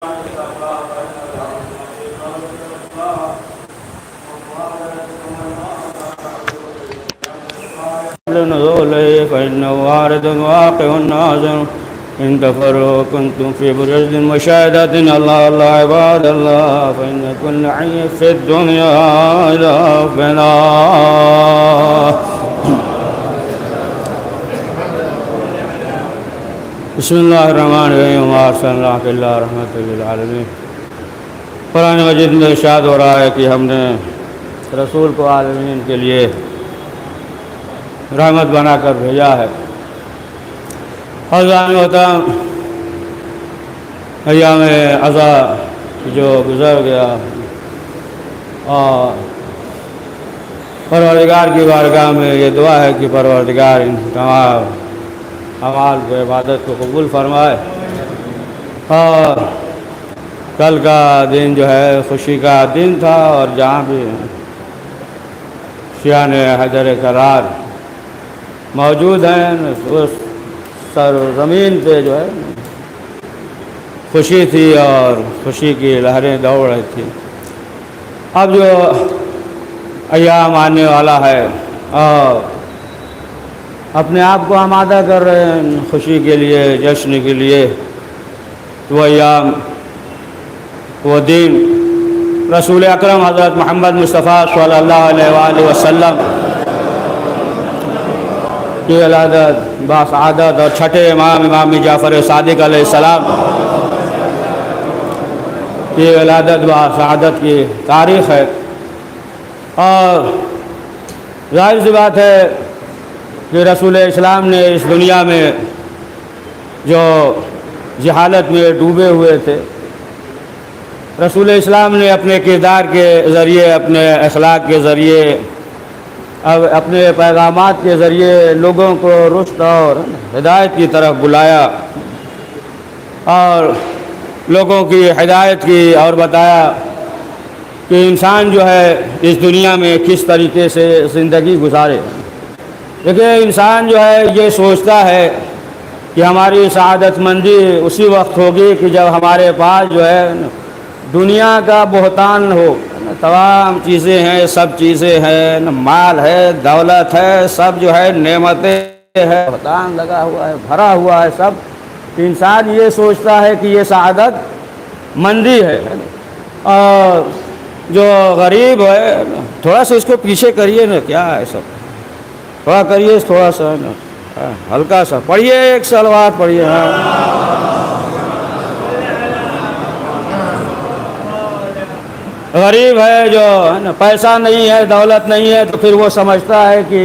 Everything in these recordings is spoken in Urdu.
نزوله فإنه وارد واقع نازل إن كفروا كنتم في برج مشاهدة الله الله عباد الله فإن كل حي في الدنيا إلى فناء. بسم الله الرحمن الرحیم وما ارسلناک الا رحمۃ للعالمین. قرآن مجید میں ارشاد ہو رہا ہے کہ ہم نے رسول کو عالمین کے لیے رحمت بنا کر بھیجا ہے. اور ظاہر ہوتا ایام عزا جو گزر گیا اور پروردگار کی بارگاہ میں یہ دعا ہے کہ پروردگار ان تمام اعمال کو عبادت کو قبول فرمائے. اور کل کا دن جو ہے خوشی کا دن تھا اور جہاں بھی شیعان حیدر کرار موجود ہیں اس سرزمین پہ جو ہے خوشی تھی اور خوشی کی لہریں دوڑ رہی تھی. اب جو ایام آنے والا ہے اور اپنے آپ کو آمادہ کر رہے ہیں خوشی کے لیے جشن کے لیے. وہ ایام وہ دن رسول اکرم حضرت محمد مصطفیٰ صلی اللہ علیہ وآلہ وسلم کی ولادت باسعادت اور چھٹے امام جعفر صادق علیہ السلام کی ولادت باسعادت کی تاریخ ہے. اور ظاہر سی بات ہے کہ رسول اسلام نے اس دنیا میں جو جہالت میں ڈوبے ہوئے تھے رسول اسلام نے اپنے کردار کے ذریعے اپنے اخلاق کے ذریعے اپنے پیغامات کے ذریعے لوگوں کو رشد اور ہدایت کی طرف بلایا اور لوگوں کی ہدایت کی اور بتایا کہ انسان جو ہے اس دنیا میں کس طریقے سے زندگی گزارے. دیکھیں انسان جو ہے یہ سوچتا ہے کہ ہماری سعادت مندی اسی وقت ہوگی کہ جب ہمارے پاس جو ہے دنیا کا بہتان ہو. تمام چیزیں ہیں سب چیزیں ہیں مال ہے دولت ہے سب جو ہے نعمتیں ہے بہتان لگا ہوا ہے بھرا ہوا ہے سب. انسان یہ سوچتا ہے کہ یہ سعادت مندی ہے. اور جو غریب ہے تھوڑا سا اس کو پیچھے کریے نا کیا ہے سب تھوڑا کریے تھوڑا سا نا ہلکا سا پڑھیے ایک صلوات پڑھیے. غریب ہے جو ہے نا پیسہ نہیں ہے دولت نہیں ہے تو پھر وہ سمجھتا ہے کہ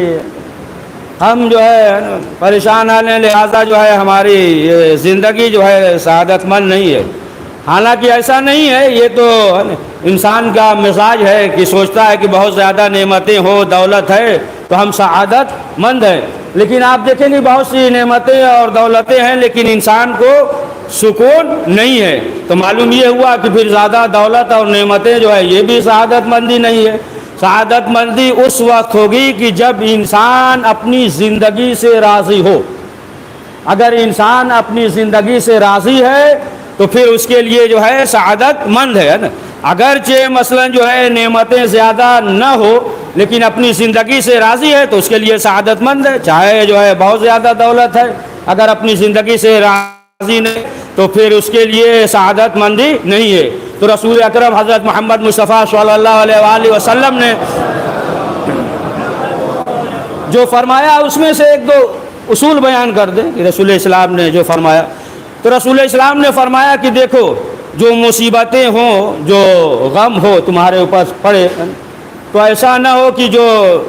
ہم جو ہے پریشان ہیں لہٰذا جو ہے ہماری یہ زندگی جو ہے سعادت مند نہیں ہے. حالانکہ ایسا نہیں ہے. یہ تو انسان کا مزاج ہے کہ سوچتا ہے کہ بہت زیادہ نعمتیں ہو دولت ہے تو ہم سعادت مند ہیں. لیکن آپ دیکھیں گے بہت سی نعمتیں اور دولتیں ہیں لیکن انسان کو سکون نہیں ہے. تو معلوم یہ ہوا کہ پھر زیادہ دولت اور نعمتیں جو ہے یہ بھی سعادت مندی نہیں ہے. سعادت مندی اس وقت ہوگی کہ جب انسان اپنی زندگی سے راضی ہو. اگر انسان اپنی زندگی سے راضی ہے تو پھر اس کے لیے جو ہے سعادت مند ہے نا. اگرچہ مثلا جو ہے نعمتیں زیادہ نہ ہو لیکن اپنی زندگی سے راضی ہے تو اس کے لیے سعادت مند ہے. چاہے جو ہے بہت زیادہ دولت ہے اگر اپنی زندگی سے راضی نہیں تو پھر اس کے لیے سعادت مندی نہیں ہے. تو رسول اکرم حضرت محمد مصطفیٰ صلی اللہ علیہ وآلہ وسلم نے جو فرمایا اس میں سے ایک دو اصول بیان کر دیں کہ رسول اسلام نے جو فرمایا. تو رسول اسلام نے فرمایا کہ دیکھو جو مصیبتیں ہوں جو غم ہو تمہارے اوپر پڑے تو ایسا نہ ہو کہ جو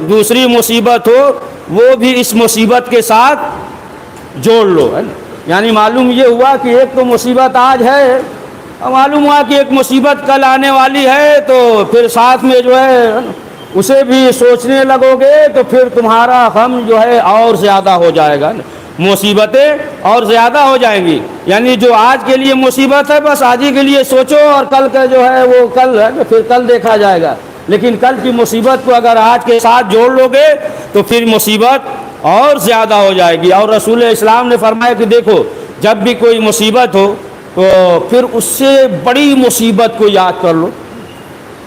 دوسری مصیبت ہو وہ بھی اس مصیبت کے ساتھ جوڑ لو. یعنی معلوم یہ ہوا کہ ایک تو مصیبت آج ہے اور معلوم ہوا کہ ایک مصیبت کل آنے والی ہے تو پھر ساتھ میں جو ہے اسے بھی سوچنے لگو گے تو پھر تمہارا غم جو ہے اور زیادہ ہو جائے گا. مصیبتیں اور زیادہ ہو جائیں گی. یعنی جو آج کے لیے مصیبت ہے بس آج ہی کے لیے سوچو اور کل کا جو ہے وہ کل ہے پھر کل دیکھا جائے گا. لیکن کل کی مصیبت کو اگر آج کے ساتھ جوڑ لو گے تو پھر مصیبت اور زیادہ ہو جائے گی. اور رسول اسلام نے فرمایا کہ دیکھو جب بھی کوئی مصیبت ہو تو پھر اس سے بڑی مصیبت کو یاد کر لو،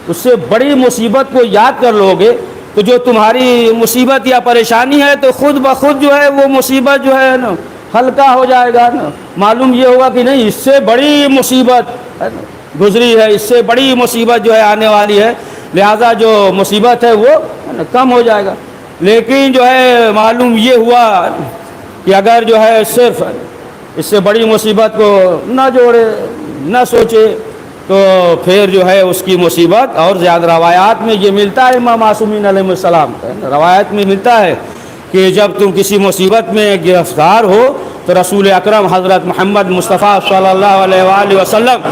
اس سے بڑی مصیبت کو یاد کر لو گے تو جو تمہاری مصیبت یا پریشانی ہے تو خود بخود جو ہے وہ مصیبت جو ہے نا ہلکا ہو جائے گا نا۔ معلوم یہ ہوگا کہ نہیں، اس سے بڑی مصیبت ہے نا گزری ہے، اس سے بڑی مصیبت جو ہے آنے والی ہے، لہذا جو مصیبت ہے وہ کم ہو جائے گا۔ لیکن جو ہے معلوم یہ ہوا کہ اگر جو ہے صرف اس سے بڑی مصیبت کو نہ جوڑے، نہ سوچے، تو پھر جو ہے اس کی مصیبت اور زیادہ۔ روایات میں یہ ملتا ہے امام معصومین علیہ السلام، روایت میں ملتا ہے کہ جب تم کسی مصیبت میں گرفتار ہو تو رسول اکرم حضرت محمد مصطفیٰ صلی اللہ علیہ وآلہ وسلم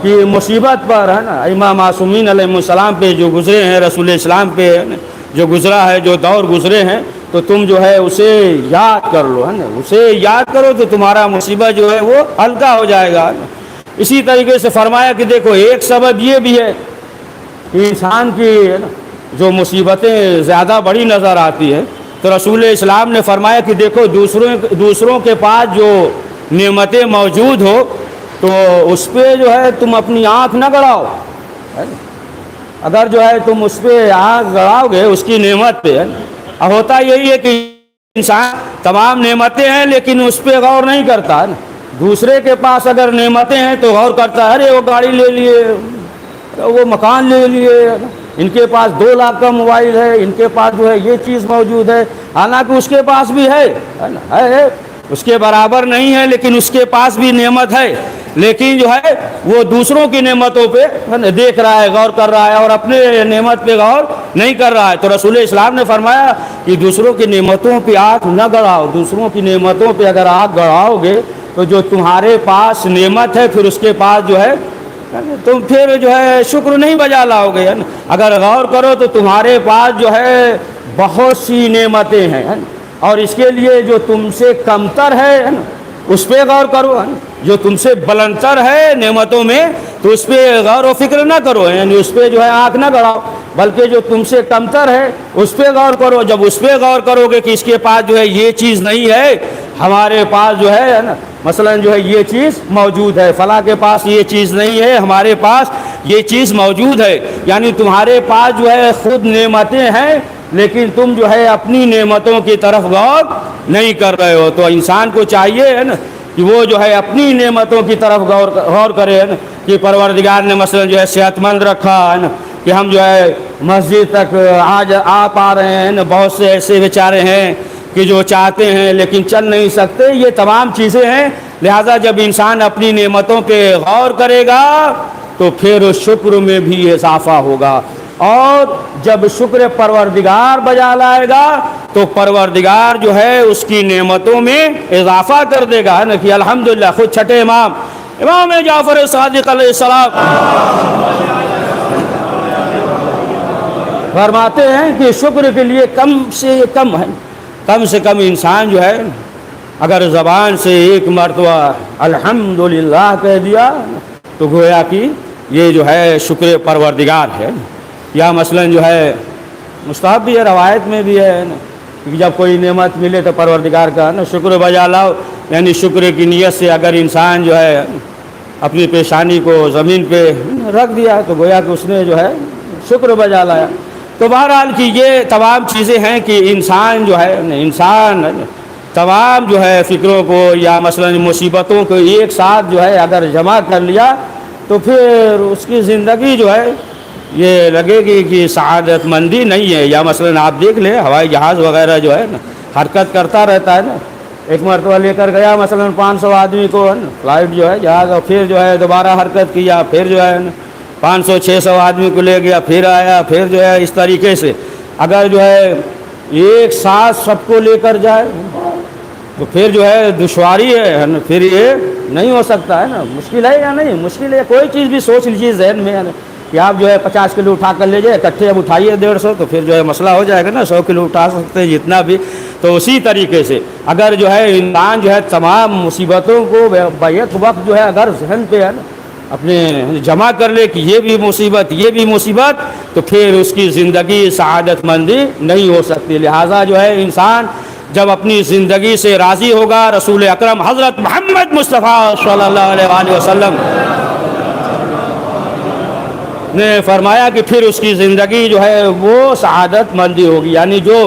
کی مصیبت پر ہے نا امام معصومین علیہ السلام پہ جو گزرے ہیں، رسول اسلام پہ جو گزرا ہے، جو دور گزرے ہیں، تو تم جو ہے اسے یاد کر لو، ہے نا، اسے یاد کرو تو تمہارا مصیبت جو ہے وہ ہلکا ہو جائے گا۔ اسی طریقے سے فرمایا کہ دیکھو ایک سبب یہ بھی ہے کہ انسان کی جو مصیبتیں زیادہ بڑی نظر آتی ہیں، تو رسول اسلام نے فرمایا کہ دیکھو دوسروں کے پاس جو نعمتیں موجود ہو تو اس پہ جو ہے تم اپنی آنکھ نہ گڑاؤ، اگر جو ہے تم اس پہ آنکھ گڑاؤ گے اس کی نعمت پہ، اب ہوتا یہی ہے کہ انسان تمام نعمتیں ہیں لیکن اس پہ غور نہیں کرتا ہے نا۔ دوسرے کے پاس اگر نعمتیں ہیں تو غور کرتا ہے، ارے وہ گاڑی لے لیے، وہ مکان لے لیے، ان کے پاس 2 لاکھ کا موبائل ہے، ان کے پاس جو ہے یہ چیز موجود ہے، حالانکہ اس کے پاس بھی ہے اس کے برابر نہیں ہے لیکن اس کے پاس بھی نعمت ہے، لیکن جو ہے وہ دوسروں کی نعمتوں پہ دیکھ رہا ہے، غور کر رہا ہے، اور اپنے نعمت پہ غور نہیں کر رہا ہے۔ تو رسول اسلام نے فرمایا کہ دوسروں کی نعمتوں پہ آنکھ نہ گڑاؤ، دوسروں کی نعمتوں پہ اگر آنکھ گڑاؤ گے تو جو تمہارے پاس نعمت ہے پھر اس کے پاس جو ہے تم پھر جو ہے شکر نہیں بجا لاؤ گے۔ اگر غور کرو تو تمہارے پاس جو ہے بہت سی نعمتیں ہیں، اور اس کے لیے جو تم سے کمتر ہے اس پہ غور کرو، جو تم سے بلندتر ہے نعمتوں میں تو اس پہ غور و فکر نہ کرو، یعنی اس پہ جو ہے آنکھ نہ گڑاؤ، بلکہ جو تم سے کمتر ہے اس پہ غور کرو۔ جب اس پہ غور کرو گے کہ اس کے پاس جو ہے یہ چیز نہیں ہے، ہمارے پاس جو ہے نا مثلا جو ہے یہ چیز موجود ہے، فلاں کے پاس یہ چیز نہیں ہے، ہمارے پاس یہ چیز موجود ہے، یعنی تمہارے پاس جو ہے خود نعمتیں ہیں لیکن تم جو ہے اپنی نعمتوں کی طرف غور نہیں کر رہے ہو۔ تو انسان کو چاہیے ہے نا کہ وہ جو ہے اپنی نعمتوں کی طرف غور کرے، ہے نا کہ پروردگار نے مثلا جو ہے صحت مند رکھا ہے نا، کہ ہم جو ہے مسجد تک آج آ پا رہے ہیں نا، بہت سے ایسے بیچارے ہیں کہ جو چاہتے ہیں لیکن چل نہیں سکتے، یہ تمام چیزیں ہیں۔ لہذا جب انسان اپنی نعمتوں پہ غور کرے گا تو پھر شکر میں بھی اضافہ ہوگا، اور جب شکر پروردگار بجا لائے گا تو پروردگار جو ہے اس کی نعمتوں میں اضافہ کر دے گا، ہے نا کہ الحمدللہ۔ خود چھٹے امام جعفر صادق علیہ السلام فرماتے ہیں کہ شکر کے لیے کم سے کم انسان جو ہے اگر زبان سے ایک مرتبہ الحمدللہ کہہ دیا تو گویا کہ یہ جو ہے شکر پروردگار ہے۔ یا مثلا جو ہے مستحب بھی ہے، روایت میں بھی ہے کہ جب کوئی نعمت ملے تو پروردگار کا نا شکر بجا لاؤ، یعنی شکر کی نیت سے اگر انسان جو ہے اپنی پیشانی کو زمین پہ رکھ دیا تو گویا کہ اس نے جو ہے شکر بجا لایا۔ تو بہرحال کہ یہ تمام چیزیں ہیں کہ انسان جو ہے تمام جو ہے فکروں کو یا مثلا مصیبتوں کو ایک ساتھ جو ہے اگر جمع کر لیا تو پھر اس کی زندگی جو ہے یہ لگے گی کہ سعادت مندی نہیں ہے۔ یا مثلا آپ دیکھ لیں ہوائی جہاز وغیرہ جو ہے نا حرکت کرتا رہتا ہے نا، ایک مرتبہ لے کر گیا مثلا 500 آدمی کو فلائٹ جو ہے جہاز، اور پھر جو ہے دوبارہ حرکت کیا، پھر جو ہے 500-600 آدمی کو لے گیا، پھر آیا، پھر جو ہے اس طریقے سے اگر جو ہے ایک ساتھ سب کو لے کر جائے تو پھر جو ہے دشواری ہے نا، پھر یہ نہیں ہو سکتا ہے نا۔ مشکل ہے یا نہیں؟ مشکل ہے۔ کوئی چیز بھی سوچ لیجیے ذہن میں کہ آپ جو ہے 50 کلو اٹھا کر لے جائے، اکٹھے اب اٹھائیے 150 تو پھر جو ہے مسئلہ ہو جائے گا نا، 100 کلو اٹھا سکتے ہیں جتنا بھی۔ تو اسی طریقے سے اگر جو ہے انسان جو ہے تمام مصیبتوں کو بیک وقت جو ہے اگر ذہن پہ ہے نا اپنے جمع کر لے کہ یہ بھی مصیبت یہ بھی مصیبت، تو پھر اس کی زندگی سعادت مندی نہیں ہو سکتی۔ لہٰذا جو ہے انسان جب اپنی زندگی سے راضی ہوگا، رسول اکرم حضرت محمد مصطفیٰ صلی اللہ علیہ وآلہ وسلم نے فرمایا کہ پھر اس کی زندگی جو ہے وہ سعادت مندی ہوگی. یعنی جو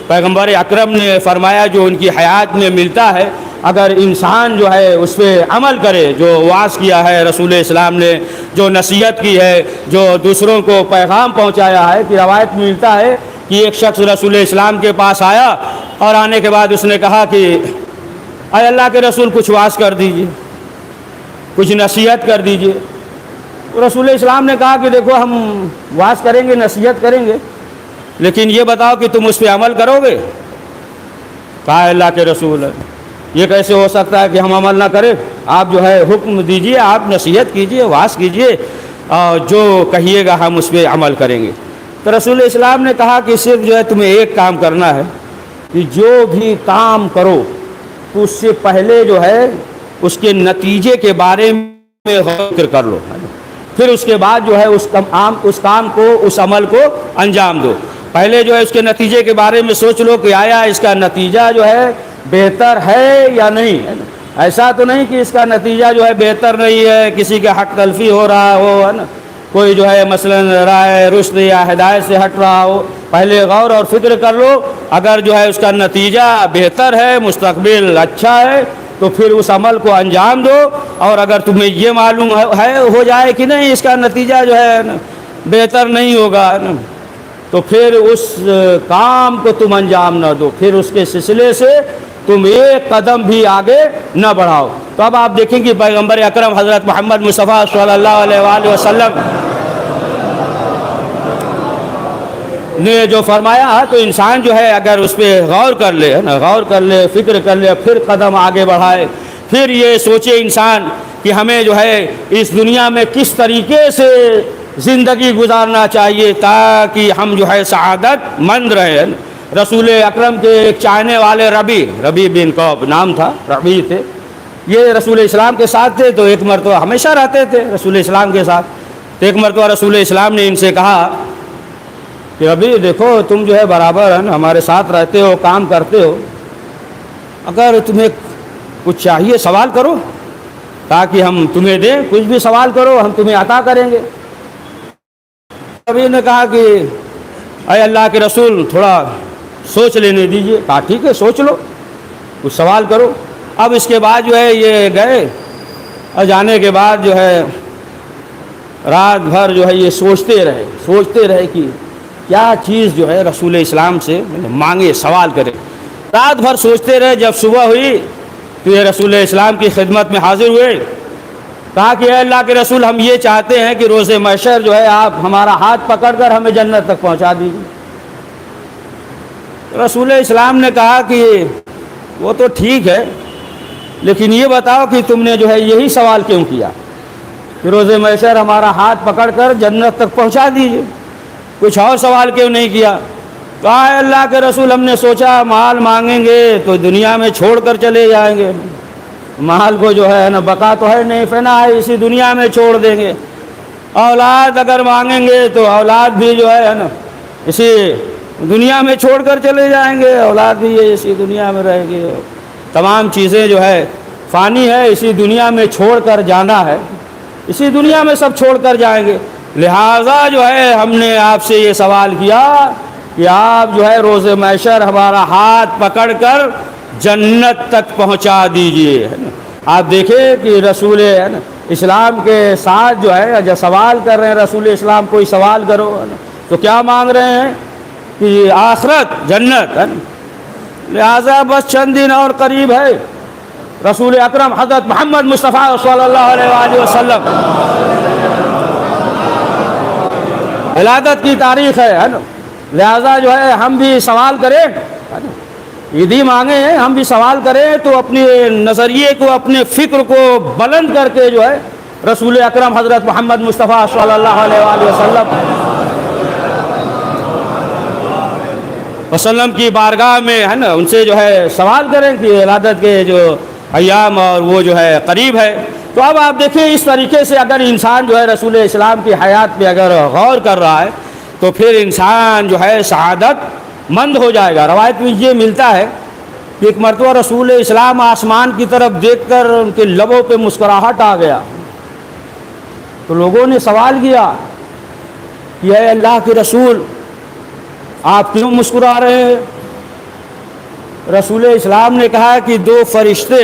پیغمبر اکرم نے فرمایا جو ان کی حیات میں ملتا ہے، اگر انسان جو ہے اس پہ عمل کرے، جو وعظ کیا ہے رسول اسلام نے، جو نصیحت کی ہے، جو دوسروں کو پیغام پہنچایا ہے، کہ روایت میں ملتا ہے کہ ایک شخص رسول اسلام کے پاس آیا اور آنے کے بعد اس نے کہا کہ اے اللہ کے رسول کچھ وعظ کر دیجیے، کچھ نصیحت کر دیجیے. رسول اسلام نے کہا کہ دیکھو ہم وعظ کریں گے، نصیحت کریں گے، لیکن یہ بتاؤ کہ تم اس پہ عمل کرو گے؟ کہا اللہ کے رسول یہ کیسے ہو سکتا ہے کہ ہم عمل نہ کریں؟ آپ جو ہے حکم دیجئے، آپ نصیحت کیجئے، وعظ کیجئے، اور جو کہیے گا ہم اس پہ عمل کریں گے. تو رسول اسلام نے کہا کہ صرف جو ہے تمہیں ایک کام کرنا ہے کہ جو بھی کام کرو تو اس سے پہلے جو ہے اس کے نتیجے کے بارے میں غور کر لو، پھر اس کے بعد جو ہے اس کام کو، اس عمل کو انجام دو. پہلے جو ہے اس کے نتیجے کے بارے میں سوچ لو کہ آیا اس کا نتیجہ جو ہے بہتر ہے یا نہیں. ایسا تو نہیں کہ اس کا نتیجہ جو ہے بہتر نہیں ہے، کسی کا حق تلفی ہو رہا ہو، ہے نا، کوئی جو ہے مثلا رائے رشد یا ہدایت سے ہٹ رہا ہو. پہلے غور اور فکر کر لو، اگر جو ہے اس کا نتیجہ بہتر ہے، مستقبل اچھا ہے، تو پھر اس عمل کو انجام دو. اور اگر تمہیں یہ معلوم ہو جائے کہ نہیں اس کا نتیجہ جو ہے بہتر نہیں ہوگا، تو پھر اس کام کو تم انجام نہ دو، پھر اس کے سلسلے سے تم ایک قدم بھی آگے نہ بڑھاؤ. تو اب آپ دیکھیں کہ پیغمبر اکرم حضرت محمد مصطفیٰ صلی اللہ علیہ وآلہ وسلم نے جو فرمایا تو انسان جو ہے اگر اس پہ غور کر لے، غور کر لے، فکر کر لے، پھر قدم آگے بڑھائے، پھر یہ سوچے انسان کہ ہمیں جو ہے اس دنیا میں کس طریقے سے زندگی گزارنا چاہیے تاکہ ہم جو ہے سعادت مند رہیں. رسول اکرم کے ایک چاہنے والے ربی بن کعب نام تھا، ربی تھے، یہ رسول اسلام کے ساتھ تھے. تو ایک مرتبہ ہمیشہ رہتے تھے رسول اسلام کے ساتھ. تو ایک مرتبہ رسول اسلام نے ان سے کہا کہ ربی دیکھو تم جو ہے برابر ہے ہمارے ساتھ رہتے ہو، کام کرتے ہو، اگر تمہیں کچھ چاہیے سوال کرو تاکہ ہم تمہیں دیں، کچھ بھی سوال کرو ہم تمہیں عطا کریں گے. ربی نے کہا کہ اے اللہ کے رسول تھوڑا سوچ لینے دیجئے. کہا ٹھیک ہے سوچ لو، کچھ سوال کرو. اب اس کے بعد جو ہے یہ گئے اور جانے کے بعد جو ہے رات بھر جو ہے یہ سوچتے رہے کہ کیا چیز جو ہے رسول اسلام سے مانگے، سوال کرے. رات بھر سوچتے رہے. جب صبح ہوئی تو یہ رسول اسلام کی خدمت میں حاضر ہوئے. کہا کہ اے اللہ کے رسول ہم یہ چاہتے ہیں کہ روز محشر جو ہے آپ ہمارا ہاتھ پکڑ کر ہمیں جنت تک پہنچا دیجیے. رسول اسلام نے کہا کہ وہ تو ٹھیک ہے، لیکن یہ بتاؤ کہ تم نے جو ہے یہی سوال کیوں کیا کہ روز محشر ہمارا ہاتھ پکڑ کر جنت تک پہنچا دیجیے، کچھ اور سوال کیوں نہیں کیا؟ کہا اے اللہ کے رسول ہم نے سوچا مال مانگیں گے تو دنیا میں چھوڑ کر چلے جائیں گے، مال کو جو ہے نا بقا تو ہے نہیں، فنا ہے، اسی دنیا میں چھوڑ دیں گے. اولاد اگر مانگیں گے تو اولاد بھی جو ہے نا اسی دنیا میں چھوڑ کر چلے جائیں گے، اولاد بھی یہ اسی دنیا میں رہے گی. تمام چیزیں جو ہے فانی ہے، اسی دنیا میں چھوڑ کر جانا ہے، اسی دنیا میں سب چھوڑ کر جائیں گے. لہٰذا جو ہے ہم نے آپ سے یہ سوال کیا کہ آپ جو ہے روز محشر ہمارا ہاتھ پکڑ کر جنت تک پہنچا دیجئے. آپ دیکھیں کہ رسول اسلام کے ساتھ جو ہے جب سوال کر رہے ہیں رسول اسلام کوئی سوال کرو تو کیا مانگ رہے ہیں کہ آخرت، جنت ہے. لہٰذا بس چند دن اور قریب ہے. رسول اکرم حضرت محمد مصطفیٰ صلی اللہ علیہ وآلہ وسلم ولادت کی تاریخ ہے نا. لہٰذا جو ہے ہم بھی سوال کریں، عیدی مانگے ہیں، ہم بھی سوال کریں تو اپنے نظریے کو، اپنے فکر کو بلند کر کے جو ہے رسول اکرم حضرت محمد مصطفیٰ صلی اللہ علیہ وسلم کی بارگاہ میں ہے نا ان سے جو ہے سوال کریں کہ ولادت کے جو ایام اور وہ جو ہے قریب ہے. تو اب آپ دیکھیں اس طریقے سے اگر انسان جو ہے رسول اسلام کی حیات پہ اگر غور کر رہا ہے تو پھر انسان جو ہے سعادت مند ہو جائے گا. روایت میں یہ ملتا ہے کہ ایک مرتبہ رسول اسلام آسمان کی طرف دیکھ کر ان کے لبوں پہ مسکراہٹ آ گیا، تو لوگوں نے سوال کیا کہ اے اللہ کے رسول، آپ کیوں مسکرا رہے ہیں؟ رسول اسلام نے کہا کہ دو فرشتے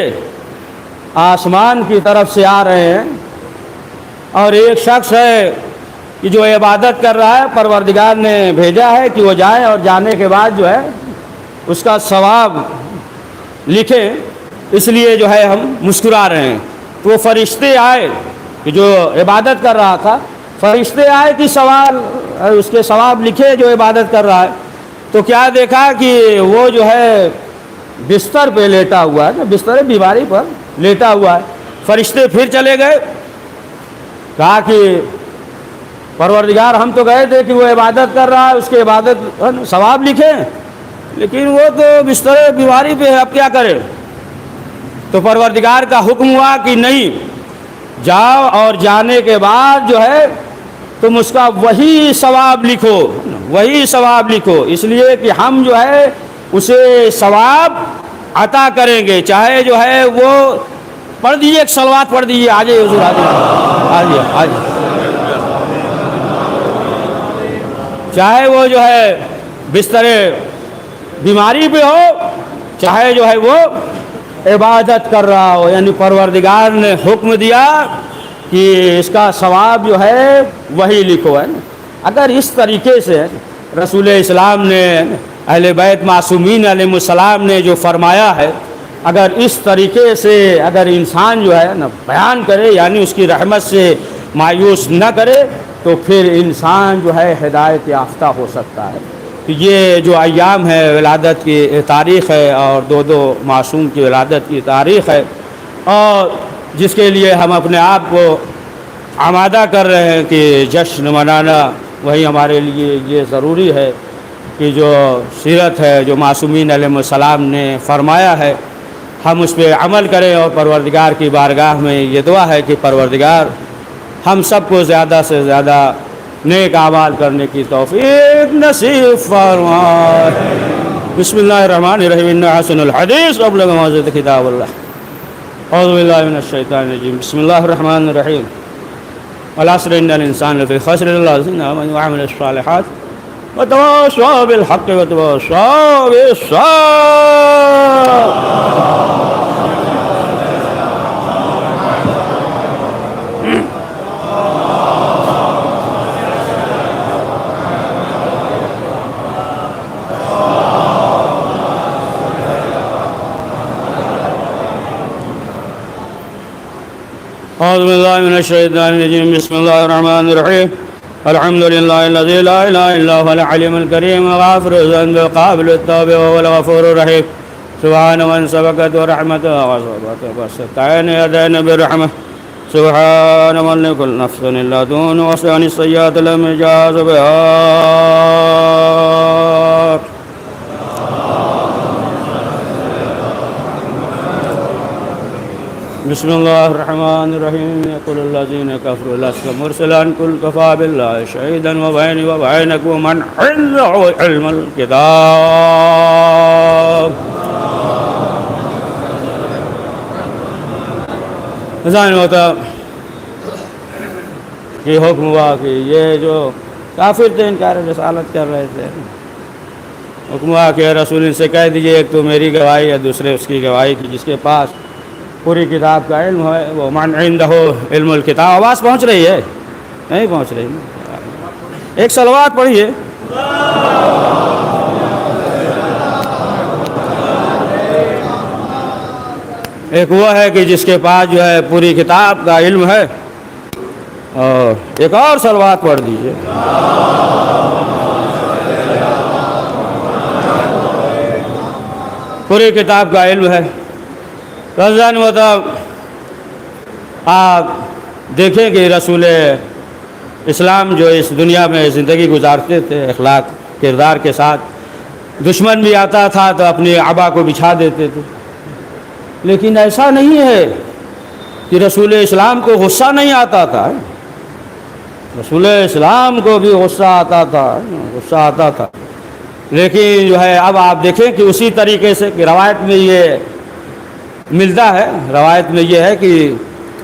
آسمان کی طرف سے آ رہے ہیں، اور ایک شخص ہے کہ جو عبادت کر رہا ہے، پروردگار نے بھیجا ہے کہ وہ جائے اور جانے کے بعد جو ہے اس کا ثواب لکھے، اس لیے جو ہے ہم مسکرا رہے ہیں۔ تو وہ فرشتے آئے کہ جو عبادت کر رہا تھا، فرشتے آئے کہ سوال اس کے ثواب لکھے جو عبادت کر رہا ہے، تو کیا دیکھا کہ وہ جو ہے بستر پہ لیٹا ہوا ہے، بستر بیماری پر لیٹا ہوا ہے۔ فرشتے پھر چلے گئے، کہا کہ پروردگار ہم تو گئے تھے کہ وہ عبادت کر رہا ہے، اس کے عبادت ثواب لکھیں، لیکن وہ تو بستر بیماری پہ ہے، اب کیا کرے؟ تو پروردگار کا حکم ہوا کہ نہیں، جاؤ اور جانے کے بعد جو ہے تم اس کا وہی ثواب لکھو، وہی ثواب لکھو، اس لیے کہ ہم جو ہے اسے ثواب عطا کریں گے، چاہے جو ہے وہ پڑھ دیجیے، ایک صلوات پڑھ دیجیے، آ جائیے حضور، آ جائیے، چاہے وہ جو ہے بستر بیماری پہ ہو، چاہے جو ہے وہ عبادت کر رہا ہو، یعنی پروردگار نے حکم دیا کہ اس کا ثواب جو ہے وہی لکھو ہے۔ اگر اس طریقے سے رسول اسلام نے، اہل بیت معصومین علیہ السلام نے جو فرمایا ہے، اگر اس طریقے سے اگر انسان جو ہے نا بیان کرے، یعنی اس کی رحمت سے مایوس نہ کرے، تو پھر انسان جو ہے ہدایت یافتہ ہو سکتا ہے۔ یہ جو ایام ہے ولادت کی تاریخ ہے، اور دو معصوم کی ولادت کی تاریخ ہے، اور جس کے لیے ہم اپنے آپ کو آمادہ کر رہے ہیں کہ جشن منانا، وہی ہمارے لیے یہ ضروری ہے کہ جو سیرت ہے، جو معصومین علیہ السلام نے فرمایا ہے، ہم اس پہ عمل کریں، اور پروردگار کی بارگاہ میں یہ دعا ہے کہ پروردگار ہم سب کو زیادہ سے زیادہ نیک اعمال کرنے کی توفیق نصیب فرمائے۔ بسم اللہ الرحمن الرحیم، ان احسن الحدیث ابلغ ما فیہ کتاب اللہ۔ اعوذ باللہ من الشیطان الرجیم، بسم اللہ الرحمن الرحیم، والعصر ان الانسان لفی خسر الا الذین آمنوا وعملوا الصالحات وتواصوا بالحق وتواصوا بالصبر۔ اعوذ باللہ من الشیطان الرجیم، بسم اللہ الرحمن الرحیم، الحمد للہ الذی لا الہ الا هو العلیم الکریم غافر الذنب قابل التوب وهو الغفور الرحیم، سبحان من سبقت رحمته وصبت وستعین یدین برحمہ، سبحان من لكل نفس الا دون وسعن السیئات لم يجاز بها۔ بسم اللہ الرحمن الرحیم، یقول الذین کفروا لست مرسلا قل کفی باللہ شہیدا وبینی وبینکم من عنده علم الکتاب۔ ظاہر ہوتا کہ حکم ہوا کہ یہ جو کافر تھے انکار رسالت کر رہے تھے، حکم ہوا کہ رسول ان سے کہہ دیجئے ایک تو میری گواہی ہے، دوسرے اس کی گواہی کی جس کے پاس پوری کتاب کا علم ہے، وہ من عنده علم الکتاب۔ آواز پہنچ رہی ہے؟ نہیں پہنچ رہی؟ ایک صلوات پڑھیے۔ ایک وہ ہے کہ جس کے پاس جو ہے پوری کتاب کا علم ہے، اور ایک اور صلوات پڑھ دیجیے۔ پوری کتاب کا علم ہے۔ رضوان ہوتا آپ دیکھیں کہ رسول اسلام جو اس دنیا میں زندگی گزارتے تھے اخلاق کردار کے ساتھ، دشمن بھی آتا تھا تو اپنی عبا کو بچھا دیتے تھے، لیکن ایسا نہیں ہے کہ رسول اسلام کو غصہ نہیں آتا تھا، رسول اسلام کو بھی غصہ آتا تھا، غصہ آتا تھا۔ لیکن جو ہے اب آپ دیکھیں کہ اسی طریقے سے کہ روایت میں یہ ملتا ہے، روایت میں یہ ہے کہ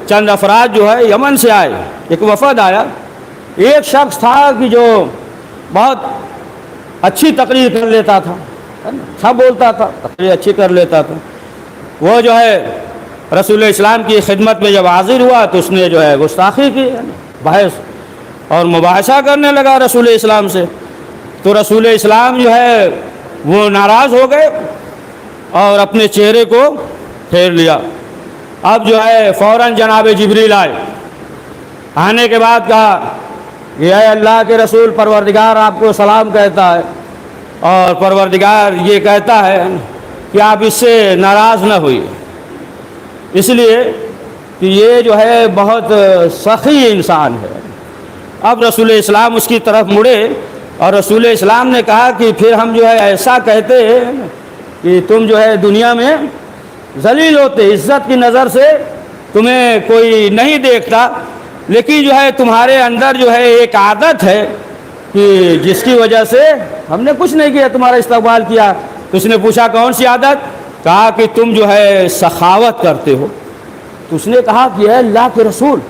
چند افراد جو ہے یمن سے آئے، ایک وفد آیا، ایک شخص تھا کہ جو بہت اچھی تقریر کر لیتا تھا، اچھا بولتا تھا، تقریر اچھی کر لیتا تھا، وہ جو ہے رسول اسلام کی خدمت میں جب حاضر ہوا تو اس نے جو ہے گستاخی کی، بحث اور مباحثہ کرنے لگا رسول اسلام سے، تو رسول اسلام جو ہے وہ ناراض ہو گئے اور اپنے چہرے کو پھیر لیا۔ اب جو ہے فوراً جناب جبریل آئے، آنے کے بعد کہا کہ اے اللہ کے رسول، پروردگار آپ کو سلام کہتا ہے اور پروردگار یہ کہتا ہے کہ آپ اس سے ناراض نہ ہوئیے، اس لیے کہ یہ جو ہے بہت سخی انسان ہے۔ اب رسول اسلام اس کی طرف مڑے اور رسول اسلام نے کہا کہ پھر ہم جو ہے ایسا کہتے ہیں کہ تم جو ہے دنیا میں ذلیل ہوتے، عزت کی نظر سے تمہیں کوئی نہیں دیکھتا، لیکن جو ہے تمہارے اندر جو ہے ایک عادت ہے کہ جس کی وجہ سے ہم نے کچھ نہیں کیا، تمہارا استقبال کیا۔ تو اس نے پوچھا کون سی عادت؟ کہا کہ تم جو ہے سخاوت کرتے ہو۔ تو اس نے کہا کہ اے اللہ کے رسول،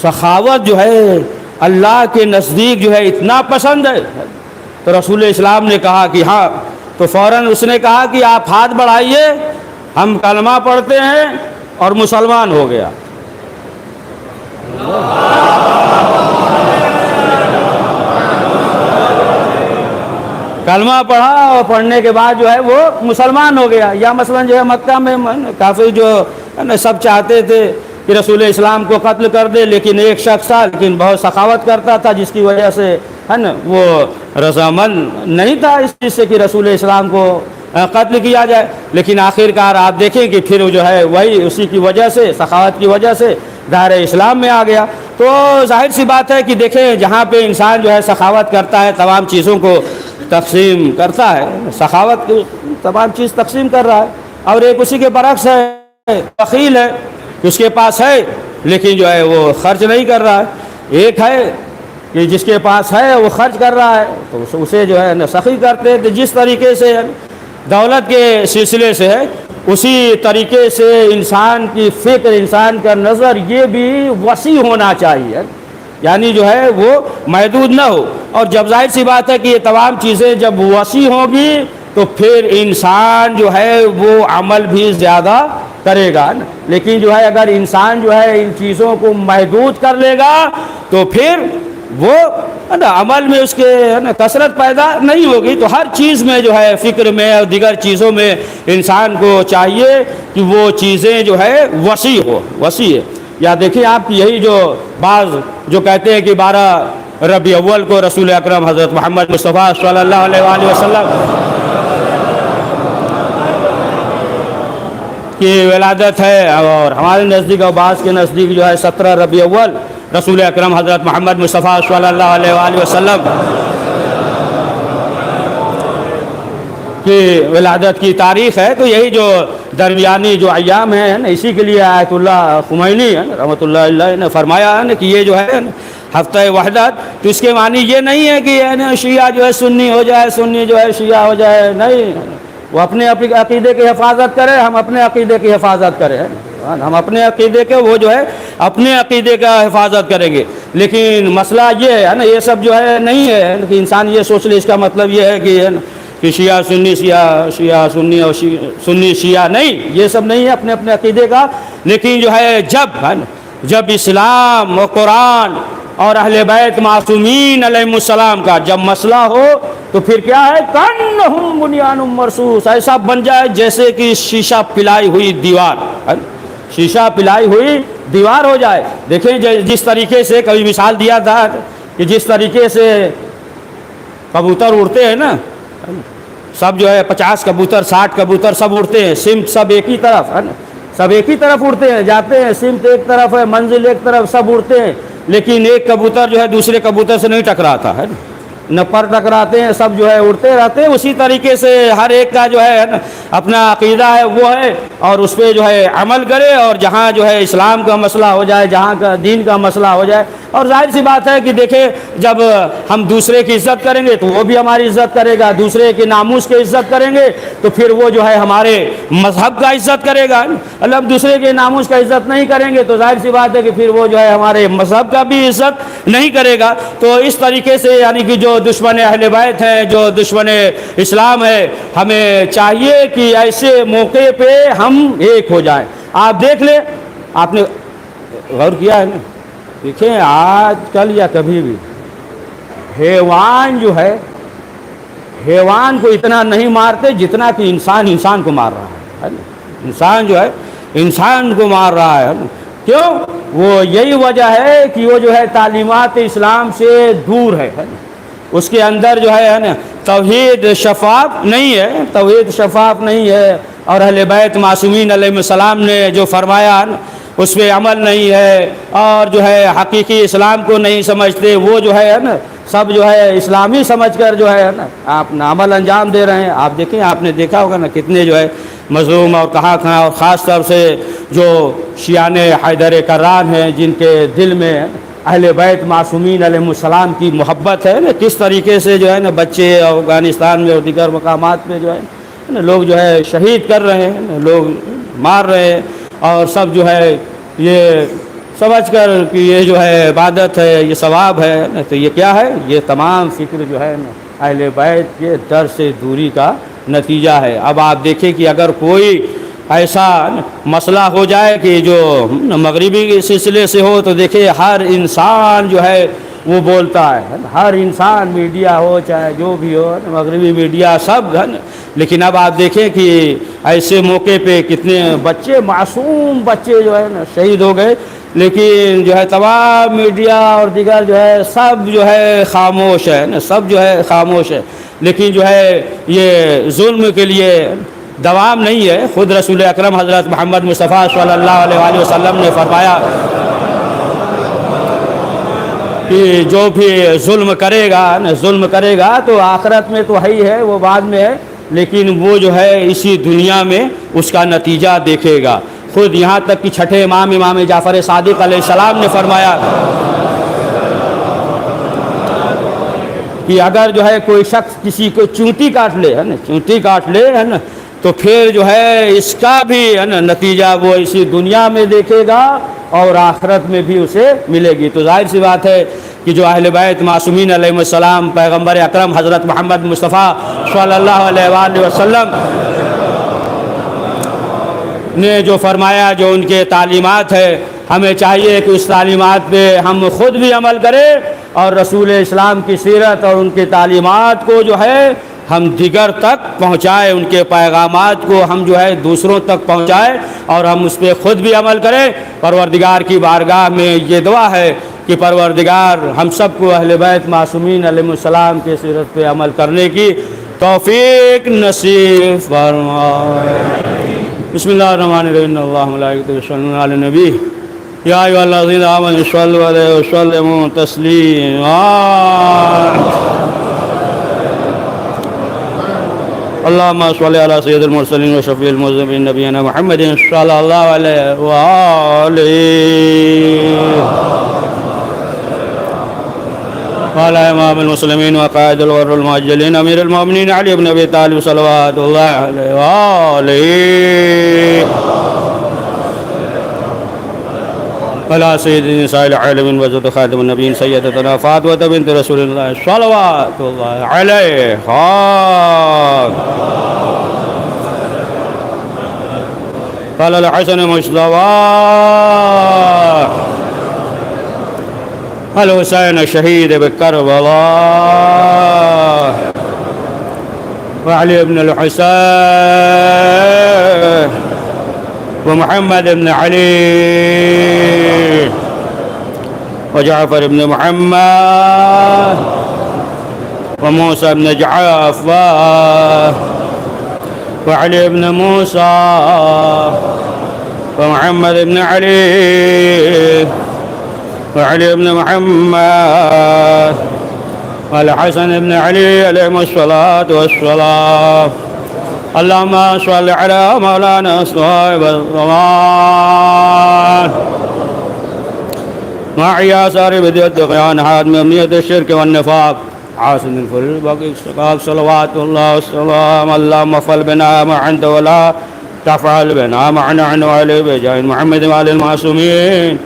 سخاوت جو ہے اللہ کے نزدیک جو ہے اتنا پسند ہے؟ تو رسول اسلام نے کہا کہ ہاں۔ تو فوراً اس نے کہا کہ آپ ہاتھ بڑھائیے، ہم کلمہ پڑھتے ہیں اور مسلمان ہو گیا۔ کلمہ پڑھا اور پڑھنے کے بعد جو ہے وہ مسلمان ہو گیا۔ یا مثلا جو ہے مکہ میں کافی جو سب چاہتے تھے کہ رسول اسلام کو قتل کر دے، لیکن ایک شخص تھا لیکن بہت سخاوت کرتا تھا، جس کی وجہ سے ہے نا وہ رضامند نہیں تھا اس چیز سے کہ رسول اسلام کو قتل کیا جائے، لیکن آخرکار آپ دیکھیں کہ پھر جو ہے وہی اسی کی وجہ سے، سخاوت کی وجہ سے دائرہ اسلام میں آ گیا۔ تو ظاہر سی بات ہے کہ دیکھیں جہاں پہ انسان جو ہے سخاوت کرتا ہے تمام چیزوں کو تقسیم کرتا ہے، سخاوت کی تمام چیز تقسیم کر رہا ہے۔ اور ایک اسی کے برعکس ہے، بخیل ہے، اس کے پاس ہے لیکن جو ہے وہ خرچ نہیں کر رہا ہے۔ ایک ہے کہ جس کے پاس ہے وہ خرچ کر رہا ہے تو اسے جو ہے سخی کرتے ہیں۔ تو جس طریقے سے دولت کے سلسلے سے ہے، اسی طریقے سے انسان کی فکر، انسان کا نظر یہ بھی وسیع ہونا چاہیے، یعنی جو ہے وہ محدود نہ ہو۔ اور جب ظاہر سی بات ہے کہ یہ تمام چیزیں جب وسیع ہوں گی تو پھر انسان جو ہے وہ عمل بھی زیادہ کرے گا، لیکن جو ہے اگر انسان جو ہے ان چیزوں کو محدود کر لے گا تو پھر وہ عمل میں اس کے کثرت پیدا نہیں ہوگی۔ تو ہر چیز میں جو ہے فکر میں اور دیگر چیزوں میں انسان کو چاہیے کہ وہ چیزیں جو ہے وسیع ہو، وسیع ہے۔ یا دیکھیں آپ کی یہی جو بعض جو کہتے ہیں کہ 12 ربیع اول کو رسول اکرم حضرت محمد مصطفیٰ صلی اللہ علیہ وآلہ وسلم کی ولادت ہے، اور ہمارے نزدیک اور بعض کے نزدیک جو ہے 17 ربیع اول رسول اکرم حضرت محمد مصطفیٰ صلی اللہ علیہ وآلہ وسلم کی ولادت کی تاریخ ہے۔ تو یہی جو درمیانی جو ایام ہیں اسی کے لیے آیت اللہ خمینی رحمۃ اللہ علیہ نے فرمایا ہے کہ یہ جو ہے ہفتہ وحدت، تو اس کے معنی یہ نہیں ہے کہ شیعہ جو ہے سنی ہو جائے، سنی جو ہے شیعہ ہو جائے، نہیں، وہ اپنے عقیدے کی حفاظت کرے، ہم اپنے عقیدے کی حفاظت کریں، ہم اپنے عقیدے کے وہ جو ہے اپنے عقیدے کا حفاظت کریں گے۔ لیکن مسئلہ یہ ہے نا، یہ سب جو ہے نہیں ہے کہ انسان یہ سوچ لے اس کا مطلب یہ ہے کہ شیعہ سنی، شیعہ سنی اور سنی شیعہ، نہیں، یہ سب نہیں ہے اپنے اپنے عقیدے کا۔ لیکن جو ہے جب اسلام و قرآن اور اہل بیت معصومین علیہم السلام کا جب مسئلہ ہو تو پھر کیا ہے، کانہم بنیان مرصوص، ایسا بن جائے جیسے کہ شیشہ پلائی ہوئی دیوار، شیشہ پلائی ہوئی دیوار ہو جائے۔ دیکھیں جس طریقے سے کبھی مثال دیا تھا کہ جس طریقے سے کبوتر اڑتے ہیں نا، سب جو ہے 50 کبوتر 60 کبوتر سب اڑتے ہیں، سمت سب ایک ہی طرف ہے نا، سب ایک ہی طرف اڑتے ہیں، جاتے ہیں، سمت ایک طرف ہے، منزل ایک طرف، سب اڑتے ہیں، لیکن ایک کبوتر جو ہے دوسرے کبوتر سے نہیں ٹکراتا ہے نہ پر ٹکراتے ہیں، سب جو ہے اڑتے رہتے ہیں۔ اسی طریقے سے ہر ایک کا جو ہے اپنا عقیدہ ہے وہ ہے، اور اس پہ جو ہے عمل کرے، اور جہاں جو ہے اسلام کا مسئلہ ہو جائے، جہاں کا دین کا مسئلہ ہو جائے اور ظاہر سی بات ہے کہ دیکھیں جب ہم دوسرے کی عزت کریں گے تو وہ بھی ہماری عزت کرے گا، دوسرے کے ناموس کی عزت کریں گے تو پھر وہ جو ہے ہمارے مذہب کا عزت کرے گا۔ اللہ دوسرے کے ناموس کا عزت نہیں کریں گے تو ظاہر سی بات ہے کہ پھر وہ جو ہے ہمارے مذہب کا بھی عزت نہیں کرے گا۔ تو اس طریقے سے یعنی کہ جو دشمن اہل بیت ہیں، جو دشمن اسلام ہے، ہمیں چاہیے کہ ایسے موقع پہ ہم ایک ہو جائیں۔ آپ دیکھ لیں، آپ نے غور کیا ہے نا، دیکھیں آج کل یا کبھی بھی حیوان جو ہے، حیوان کو اتنا نہیں مارتے جتنا کہ انسان کو مار رہا ہے نا؟ انسان جو ہے انسان کو مار رہا ہے نا؟ کیوں؟ وہ یہی وجہ ہے کہ وہ جو ہے تعلیمات اسلام سے دور ہے نا؟ اس کے اندر جو ہے نا توحید شفاف نہیں ہے، توحید شفاف نہیں ہے، اور اہل بیت معصومین علیہ السلام نے جو فرمایا نا اس پہ عمل نہیں ہے، اور جو ہے حقیقی اسلام کو نہیں سمجھتے، وہ جو ہے نا سب جو ہے اسلامی سمجھ کر جو ہے نا آپ عمل انجام دے رہے ہیں۔ آپ دیکھیں، آپ نے دیکھا ہوگا نا کتنے جو ہے مظلوم اور کہاں اور خاص طور سے جو شیعان حیدر کران ہیں جن کے دل میں اہل بیت معصومین علیہ السلام کی محبت ہے نا، کس طریقے سے جو ہے نا بچے افغانستان میں اور دیگر مقامات پہ جو ہے نا لوگ جو ہے شہید کر رہے ہیں، لوگ مار رہے ہیں، اور سب جو ہے یہ سمجھ کر کہ یہ جو ہے عبادت ہے، یہ ثواب ہے نا، تو یہ کیا ہے؟ یہ تمام فکر جو ہے نا اہل بیت کے در سے دوری کا نتیجہ ہے۔ اب آپ دیکھیں کہ اگر کوئی ایسا مسئلہ ہو جائے کہ جو مغربی سلسلے سے ہو تو دیکھیں ہر انسان جو ہے وہ بولتا ہے، ہر انسان، میڈیا ہو چاہے جو بھی ہو، مغربی میڈیا سب ہے نا۔ لیکن اب آپ دیکھیں کہ ایسے موقع پہ کتنے بچے، معصوم بچے جو ہے نا شہید ہو گئے، لیکن جو ہے تمام میڈیا اور دیگر جو ہے سب جو ہے خاموش ہے نا، سب جو ہے خاموش ہے۔ لیکن جو ہے یہ ظلم کے لیے دوام نہیں ہے۔ خود رسول اکرم حضرت محمد مصطفیٰ صلی اللہ علیہ وآلہ وسلم نے فرمایا کہ جو بھی ظلم کرے گا تو آخرت میں تو ہے، وہ بعد میں ہے، لیکن وہ جو ہے اسی دنیا میں اس کا نتیجہ دیکھے گا۔ خود یہاں تک کہ چھٹے امام جعفر صادق علیہ السلام نے فرمایا کہ اگر جو ہے کوئی شخص کسی کو چونٹی کاٹ لے ہے نا، چونٹی کاٹ لے ہے نا، تو پھر جو ہے اس کا بھی ہے نا نتیجہ وہ اسی دنیا میں دیکھے گا اور آخرت میں بھی اسے ملے گی۔ تو ظاہر سی بات ہے کہ جو اہل بیت معصومین علیہ السلام، پیغمبر اکرم حضرت محمد مصطفیٰ صلی اللہ علیہ وآلہ وسلم نے جو فرمایا، جو ان کے تعلیمات ہے، ہمیں چاہیے کہ اس تعلیمات پہ ہم خود بھی عمل کریں اور رسول اسلام کی سیرت اور ان کے تعلیمات کو جو ہے ہم دیگر تک پہنچائیں، ان کے پیغامات کو ہم جو ہے دوسروں تک پہنچائیں اور ہم اس پہ خود بھی عمل کریں۔ پروردگار کی بارگاہ میں یہ دعا ہے کہ پروردگار ہم سب کو اہل بیت معصومین علیہ السلام کے سیرت پہ عمل کرنے کی توفیق نصیب فرمائے۔ بسم اللہ الرحمن الرحیم، اللہ ملائکۃ یصلون علی النبی یا ایھا الذین آمنوا صلوا علیہ وسلموا تسلیما۔ اللہم صل علی سید المرسلین وشفیع المذنبین نبینا محمد صلی اللہ علیہ وآلہ وعلی امام المسلمین وقائد الغر المعجلین امیر المؤمنین علی بن ابی طالب صلوات اللہ علیہ وآلہ وعلی سید نساء العالمین وزد خاتم النبیین سیدتنا فاطمہ بنت رسول اللہ صلوات اللہ علیہ قال الحسن مصطفى الحسين شهيد بكربلاء وعلي بن الحسين ومحمد بن علي وجعفر بن محمد وموسى بن جعفر وعلي بن موسى ومحمد بن علي وعلي بن محمد والحسن بن علي عليهم الصلاة والسلام. اللهم صل على مولانا صاحب الزمان مع آثار بدعة الطغيان حاتم أمنية الشرك والنفاق عاصم الفل باقي الشقاق صلوات الله والسلام. اللهم افعل بنا ما أنت ولا تفعل بنا ما نحن عليه بجاه محمد وآل المعصومين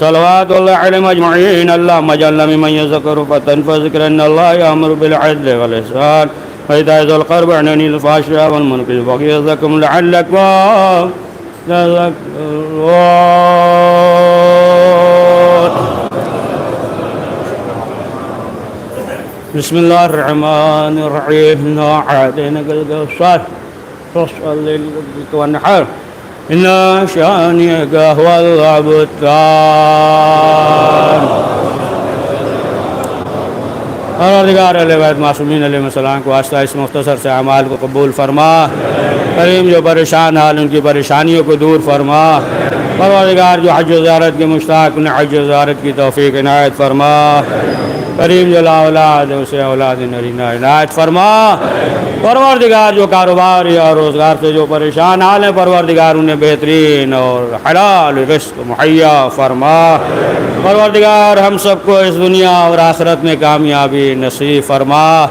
صلوات الله عليهم أجمعين. اللهم اجعلنا ممن يذكر فتنفذكر إن الله يأمر بالعدل والإحسان وإيتاء ذي القربى وينهى عن الفحشاء والمنكر والبغي يعظكم لعلكم تذكرون. بسم الله الرحمن الرحيم. إنا أعطيناك الكوثر فاصل لربك وانحر إن شانئك هو الأبتر. پروردگار اہل بیت معصومین علیہ السلام کو واسطہ اس مختصر سے اعمال کو قبول فرما. کریم جو پریشان حال ان کی پریشانیوں کو دور فرما. پروردگار جو حج و زیارت کے مشتاق انہیں حج و زیارت کی توفیق عنایت فرما. کریم جو لا اولاد اسے اولاد نرینہ عنایت فرما. پروردگار جو کاروبار یا روزگار سے جو پریشان حال ہیں پروردگار انہیں بہترین اور حلال رزق مہیا فرما. پروردگار ہم سب کو اس دنیا اور آخرت میں کامیابی نصیب فرما.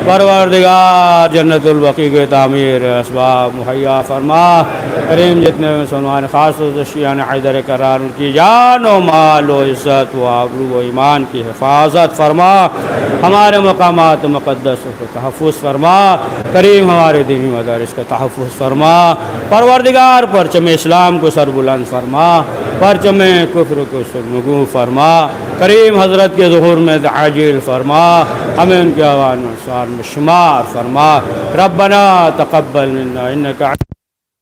پروردگار جنت البقیع کے تعمیر اسباب مہیا فرما. کریم جتنے مسلمان خاص شیعان حیدر کرار ان کی جان و مال و عزت و آبرو و ایمان کی حفاظت فرما. ہمارے مقامات مقدس کو تحفظ فرما. کریم ہمارے دینی مدارس کا تحفظ فرما. پروردگار پرچم اسلام کو سر بلند فرما. پرچم کفر کو سرنگوں فرما. کریم حضرت کے ظہور میں عاجل فرما. ہمیں ان کے اوان و شان میں شمار فرما. ربنا تقبل منا انک